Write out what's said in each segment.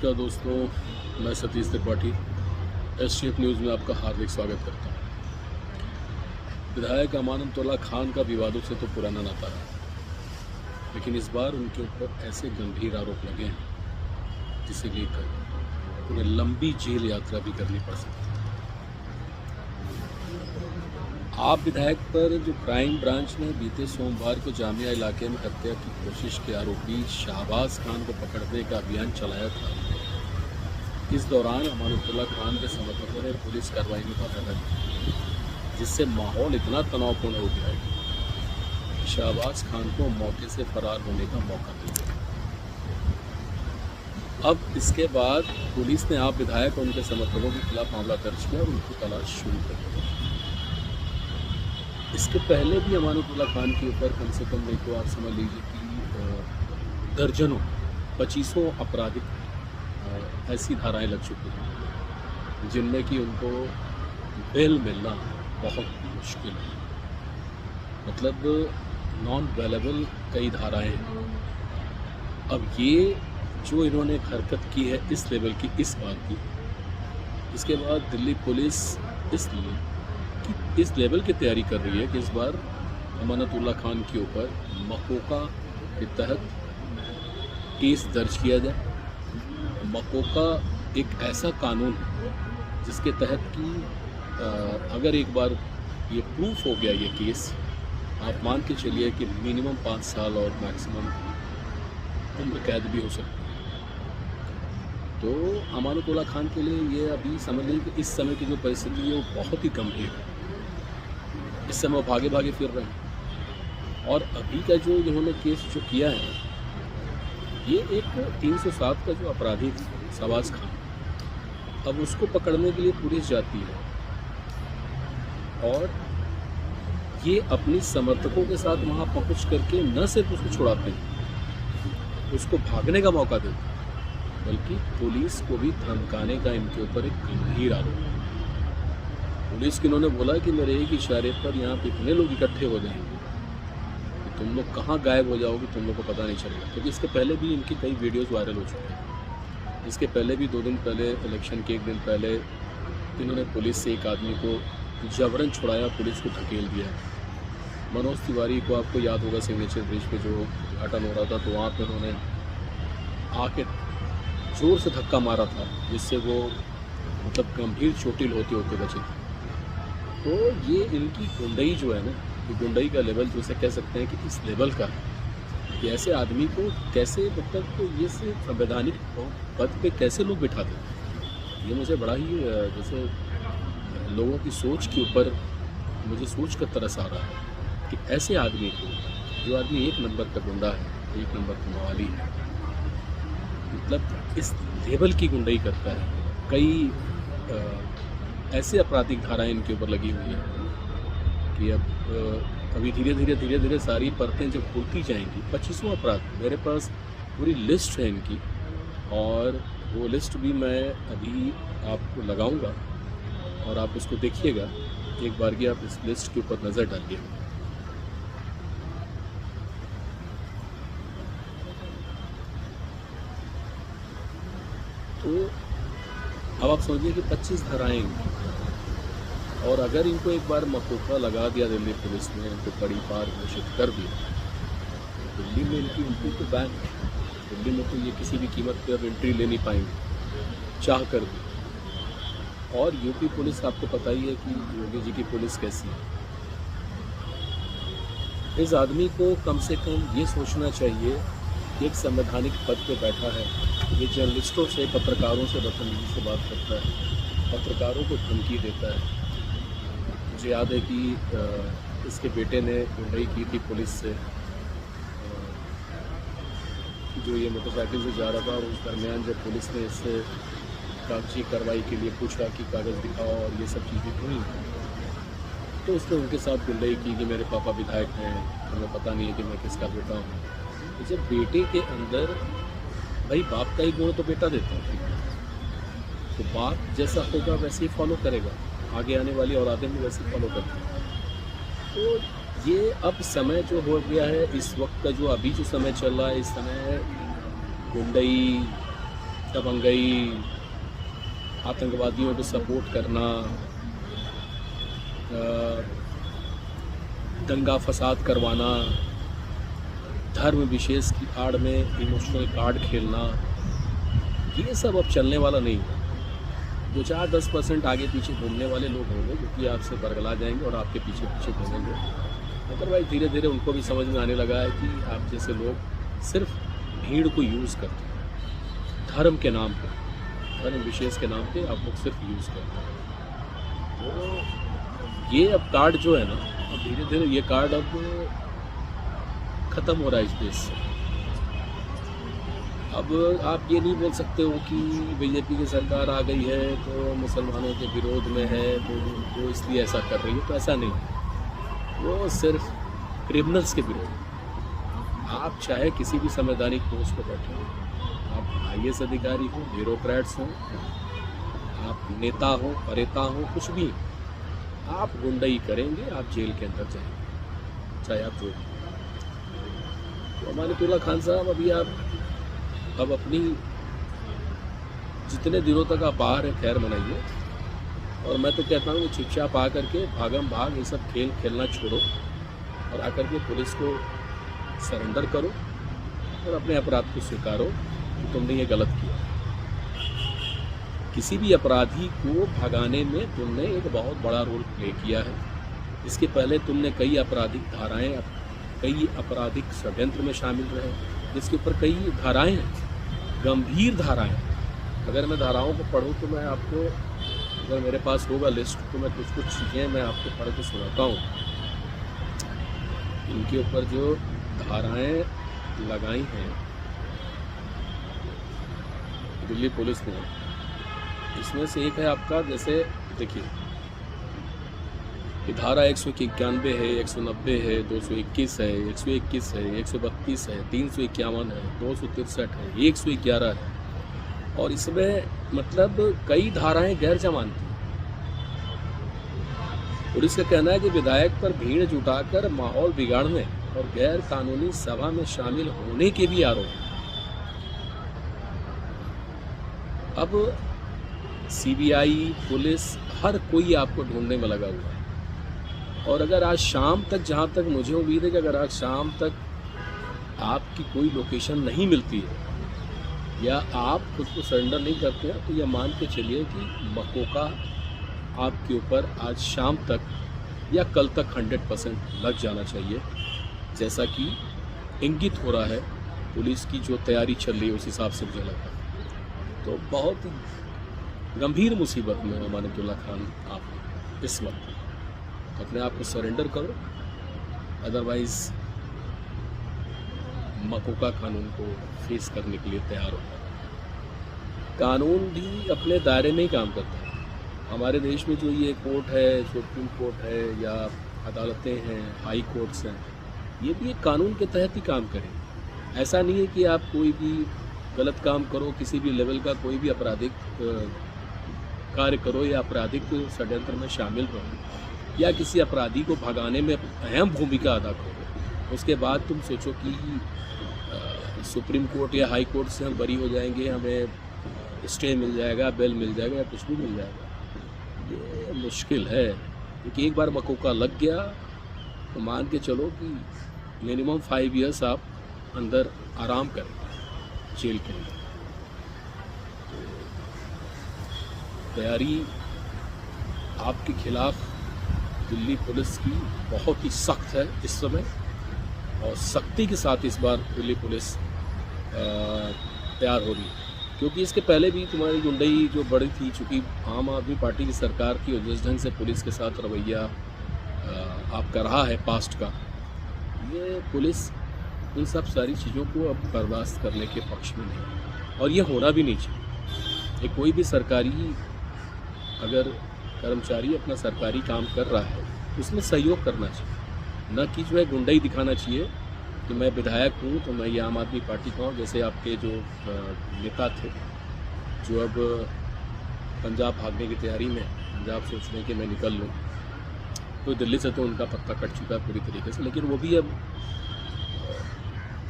नमस्कार दोस्तों, मैं सतीश त्रिपाठी एसटीएफ न्यूज़ में आपका हार्दिक स्वागत करता हूं। विधायक अमानतुल्लाह खान का विवादों से तो पुराना नाता रहा, लेकिन इस बार उनके ऊपर ऐसे गंभीर आरोप लगे हैं जिसे लेकर उन्हें लंबी जेल यात्रा भी करनी पड़ सकती है। आप विधायक पर जो क्राइम ब्रांच ने बीते सोमवार को जामिया इलाके में हत्या की कोशिश के आरोपी शाहबाज खान को पकड़ने का अभियान चलाया था, इस दौरान अमानतुल्लाह खान के समर्थकों ने पुलिस कार्रवाई में बाधा डाली, जिससे माहौल इतना तनावपूर्ण हो गया कि शाहबाज खान को मौके से फरार होने का मौका मिल गया। अब इसके बाद पुलिस ने आप विधायक और उनके समर्थकों के खिलाफ मामला दर्ज किया और उनकी तलाश शुरू कर दी। इसके पहले भी अमानतुल्लाह खान के ऊपर कम से कम नहीं तो आप समझ लीजिए कि दर्जनों 2500 आपराधिक ऐसी धाराएं लग चुकी हैं जिनमें कि उनको बेल मिलना बहुत मुश्किल है। मतलब नॉन अवेलेबल कई धाराएं हैं। अब ये जो इन्होंने हरकत की है इस लेवल की, इस बात की, इसके बाद दिल्ली पुलिस इस लेवल की तैयारी कर रही है कि इस बार अमानतुल्लाह खान के ऊपर मकोका के तहत केस दर्ज किया जाए। मकोका एक ऐसा कानून है जिसके तहत कि अगर एक बार ये प्रूफ हो गया ये केस, आप मान के चलिए कि मिनिमम 5 साल और मैक्सिमम उम्र कैद भी हो सकती है। तो अमानतुल्लाह खान के लिए ये अभी समझ लीजिए कि इस समय की जो परिस्थिति है वो बहुत ही गंभीर है। इस समय वो भागे भागे फिर रहे हैं और अभी का जो इन्होंने केस जो किया है, ये एक 307 का जो अपराधी था शाहबाज खान, अब उसको पकड़ने के लिए पुलिस जाती है और ये अपनी समर्थकों के साथ वहाँ पहुँच करके न सिर्फ उसको छुड़ाते हैं, उसको भागने का मौका देते हैं, बल्कि पुलिस को भी धमकाने का इनके ऊपर एक गंभीर आरोप है। पुलिस के इन्होंने बोला कि मेरे एक इशारे पर यहाँ पे इतने लोग इकट्ठे हो जाएंगे कि तुम लोग कहाँ गायब हो जाओगे तुम लोग को पता नहीं चलेगा। क्योंकि इसके पहले भी इनकी कई वीडियोस वायरल हो चुकी हैं। इसके पहले भी 2 दिन पहले, इलेक्शन के 1 दिन पहले, इन्होंने पुलिस से एक आदमी को जबरन छुड़ाया, पुलिस को धकेल दिया। मनोज तिवारी को आपको याद होगा, सिग्नेचर ब्रिज पर जो उद्घाटन हो रहा था, तो वहाँ पर उन्होंने आके जोर से धक्का मारा था, जिससे वो मतलब गंभीर चोटिल होते होते बचे थे। तो ये इनकी गुंडई जो है ना, ये गुंडई का लेवल जो से कह सकते हैं कि इस लेवल का कि ऐसे आदमी को कैसे, मतलब तो ये से संवैधानिक पद पे कैसे लोग बिठाते हैं, ये मुझे बड़ा ही जैसे लोगों की सोच के ऊपर मुझे सोच का तरस आ रहा है कि ऐसे आदमी को, जो आदमी 1 नंबर का गुंडा है, 1 नंबर का मवाली है, मतलब इस लेवल की गुंडई करता है। कई ऐसे आपराधिक धाराएं इनके ऊपर लगी हुई है कि अब अभी धीरे धीरे सारी परतें जब खुलती जाएंगी, 2500 अपराध, मेरे पास पूरी लिस्ट है इनकी, और वो लिस्ट भी मैं अभी आपको लगाऊंगा और आप उसको देखिएगा एक बार कि आप इस लिस्ट के ऊपर नज़र डालिए। तो अब आप समझिए कि 25 धाराएँ, और अगर इनको एक बार मकोका लगा दिया दिल्ली पुलिस ने, इनको कड़ी पार घोषित कर दिया, दिल्ली में इनकी एंट्री तो बैन है। दिल्ली में तो ये किसी भी कीमत पर एंट्री ले नहीं पाएंगे, चाह कर भी। और यूपी पुलिस आपको पता ही है कि योगी जी की पुलिस कैसी है। इस आदमी को कम से कम ये सोचना चाहिए कि एक संवैधानिक पद पे बैठा है, ये जर्नलिस्टों से, पत्रकारों से बदतमीजी से बात करता है, पत्रकारों को धमकी देता है। मुझे याद है कि इसके बेटे ने गुंडई की थी पुलिस से, जो ये मोटरसाइकिल से जा रहा था, और उस दरमियान जब पुलिस ने इससे कागजी कार्रवाई के लिए पूछा कि कागज़ दिखाओ और ये सब चीज़ें हुई, तो उसने उनके साथ गुंडई की कि मेरे पापा विधायक हैं, तुम्हें पता नहीं है कि मैं किसका बेटा हूँ। तो जब बेटे के अंदर, भाई बाप का ही गुण तो बेटा देता है, तो बाप जैसा होगा वैसे ही फॉलो करेगा, आगे आने वाली औलादें भी वैसे फॉलो करती हैं। तो ये अब समय जो हो गया है, इस वक्त का जो अभी जो समय चल रहा है, इस समय गुंडई, दबंगई, आतंकवादियों को सपोर्ट करना, दंगा फसाद करवाना, धर्म विशेष की आड़ में इमोशनल कार्ड खेलना, ये सब अब चलने वाला नहीं है। 2-4-10% आगे पीछे घूमने वाले लोग होंगे जो कि आपसे बरगला जाएंगे और आपके पीछे पीछे घूमेंगे। अदरवाइज धीरे धीरे उनको भी समझ में आने लगा है कि आप जैसे लोग सिर्फ भीड़ को यूज़ करते हैं, धर्म के नाम पे, धर्म विशेष के नाम पे आप लोग सिर्फ यूज़ करते हैं। तो ये अब कार्ड जो है ना, अब धीरे धीरे ये कार्ड अब ख़त्म हो रहा है इस देश से। अब आप ये नहीं बोल सकते हो कि बीजेपी की सरकार आ गई है तो मुसलमानों के विरोध में है तो वो इसलिए ऐसा कर रही है, तो ऐसा नहीं है। वो सिर्फ क्रिमिनल्स के विरोध। आप चाहे किसी भी संवैधानिक पोस्ट पर बैठे हो, आप IAS अधिकारी हो, ब्यूरोक्रेट्स हो, आप नेता हो, परेता हो, कुछ भी, आप गुंडाई करेंगे, आप जेल के अंदर जाएंगे, चाहे आप जो भी। तो अमानतुल्लाह खान साहब, अभी आप अब अपनी जितने दिनों तक आप बाहर हैं खैर मनाइए, और मैं तो कहता हूँ कि चुपचाप आ करके भागम भाग ये सब खेल खेलना छोड़ो और आकर के पुलिस को सरेंडर करो और अपने अपराध को स्वीकारो कि तुमने ये गलत किया। किसी भी अपराधी को भगाने में तुमने एक बहुत बड़ा रोल प्ले किया है। इसके पहले तुमने कई आपराधिक धाराएं, कई आपराधिक षड्यंत्र में शामिल रहे, जिसके ऊपर कई धाराएं हैं, गंभीर धाराएं। अगर मैं धाराओं को पढ़ूं तो मैं आपको, अगर मेरे पास होगा लिस्ट, तो मैं कुछ कुछ चीज़ें मैं आपको पढ़ के सुनाता हूँ। इनके ऊपर जो धाराएं लगाई हैं दिल्ली पुलिस ने, इसमें से एक है आपका, जैसे देखिए, ये धारा 191 है, 190 है, 221 है, 121 है, 132 है, 351 है, 263 है, 111 है, और इसमें मतलब कई धाराएं गैर जमानती। पुलिस का कहना है कि विधायक पर भीड़ जुटाकर माहौल बिगाड़ने और गैर कानूनी सभा में शामिल होने के भी आरोप हैं। अब CBI, पुलिस, हर कोई आपको ढूंढने में लगा हुआ है। और अगर आज शाम तक, जहाँ तक मुझे उम्मीद है कि अगर आज शाम तक आपकी कोई लोकेशन नहीं मिलती है या आप खुद को सरेंडर नहीं करते हैं, तो यह मान के चलिए कि मकोका आपके ऊपर आज शाम तक या कल तक 100% लग जाना चाहिए, जैसा कि इंगित हो रहा है। पुलिस की जो तैयारी चल रही है उस हिसाब से मुझे लगा। तो बहुत ही गंभीर मुसीबत में अमानतुल्लाह खान आप इस वक्त। अपने आप को सरेंडर करो, अदरवाइज़ मकोका कानून को फेस करने के लिए तैयार हो। कानून भी अपने दायरे में ही काम करता है। हमारे देश में जो ये कोर्ट है, सुप्रीम कोर्ट है या अदालतें हैं, हाई कोर्ट्स हैं, ये भी एक कानून के तहत ही काम करें। ऐसा नहीं है कि आप कोई भी गलत काम करो, किसी भी लेवल का कोई भी आपराधिक कार्य करो या आपराधिक षड्यंत्र में शामिल रहो या किसी अपराधी को भगाने में अहम भूमिका अदा करो, उसके बाद तुम सोचो कि सुप्रीम कोर्ट या हाई कोर्ट से हम बरी हो जाएंगे, हमें स्टे मिल जाएगा, बेल मिल जाएगा या कुछ भी मिल जाएगा। ये मुश्किल है, क्योंकि एक बार मकोका लग गया तो मान के चलो कि मिनिमम 5 ईयर्स आप अंदर आराम करेंगे जेल के अंदर। तैयारी आपके खिलाफ दिल्ली पुलिस की बहुत ही सख्त है इस समय, और सख्ती के साथ इस बार दिल्ली पुलिस तैयार हो रही है। क्योंकि इसके पहले भी तुम्हारी गुंडई जो बड़ी थी, चूँकि आम आदमी पार्टी की सरकार की, और जिस ढंग से पुलिस के साथ रवैया आपका रहा है पास्ट का, ये पुलिस इन सब सारी चीज़ों को अब बर्दाश्त करने के पक्ष में नहीं, और ये होना भी नहीं चाहिए। ये कोई भी सरकारी अगर कर्मचारी अपना सरकारी काम कर रहा है उसमें सहयोग करना चाहिए, न कि जो है गुंडाई दिखाना चाहिए कि मैं विधायक हूँ तो मैं ये आम आदमी पार्टी का हूँ। जैसे आपके जो नेता थे जो अब पंजाब भागने की तैयारी में, पंजाब सोच रहे हैं कि मैं निकल लूँ, तो दिल्ली से तो उनका पत्ता कट चुका है पूरी तरीके से, लेकिन वो भी अब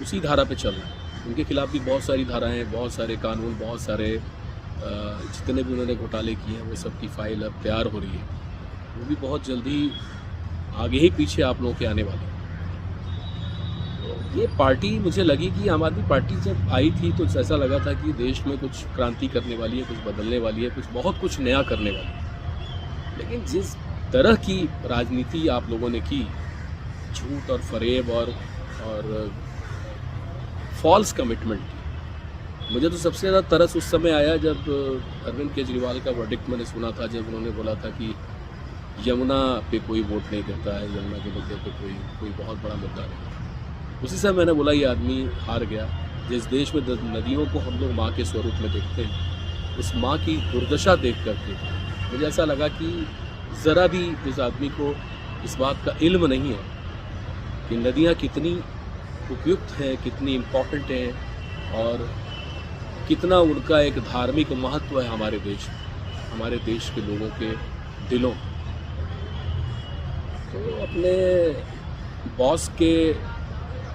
उसी धारा पे चल रहा है। उनके खिलाफ भी बहुत सारी धाराएं, बहुत सारे कानून, बहुत सारे जितने भी उन्होंने घोटाले किए हैं वो सब की फाइल अब तैयार हो रही है। वो भी बहुत जल्दी आगे ही पीछे आप लोगों के आने वाली है। तो ये पार्टी मुझे लगी कि आम आदमी पार्टी जब आई थी तो ऐसा लगा था कि देश में कुछ क्रांति करने वाली है, कुछ बदलने वाली है, कुछ बहुत कुछ नया करने वाली है। लेकिन जिस तरह की राजनीति आप लोगों ने की, झूठ और फरेब और फॉल्स कमिटमेंट की, मुझे तो सबसे ज़्यादा तरस उस समय आया जब अरविंद केजरीवाल का वर्डिक्ट मैंने सुना था, जब उन्होंने बोला था कि यमुना पे कोई वोट नहीं देता है, यमुना के मुद्दे पे कोई बहुत बड़ा मुद्दा नहीं। उसी समय मैंने बोला ये आदमी हार गया। जिस देश में नदियों को हम लोग माँ के स्वरूप में देखते हैं, उस माँ की दुर्दशा देख करके मुझे ऐसा लगा कि ज़रा भी इस आदमी को इस बात का इल्म नहीं है कि नदियाँ कितनी उपयुक्त हैं, कितनी इम्पोर्टेंट हैं और कितना उनका एक धार्मिक महत्व है हमारे देश के लोगों के दिलों। तो अपने बॉस के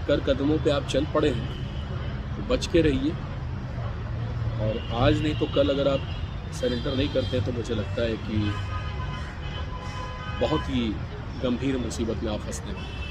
कदमों पे आप चल पड़े हैं तो बच के रहिए, और आज नहीं तो कल अगर आप सरेंडर नहीं करते तो मुझे लगता है कि बहुत ही गंभीर मुसीबत में आप फंसने वाले हैं।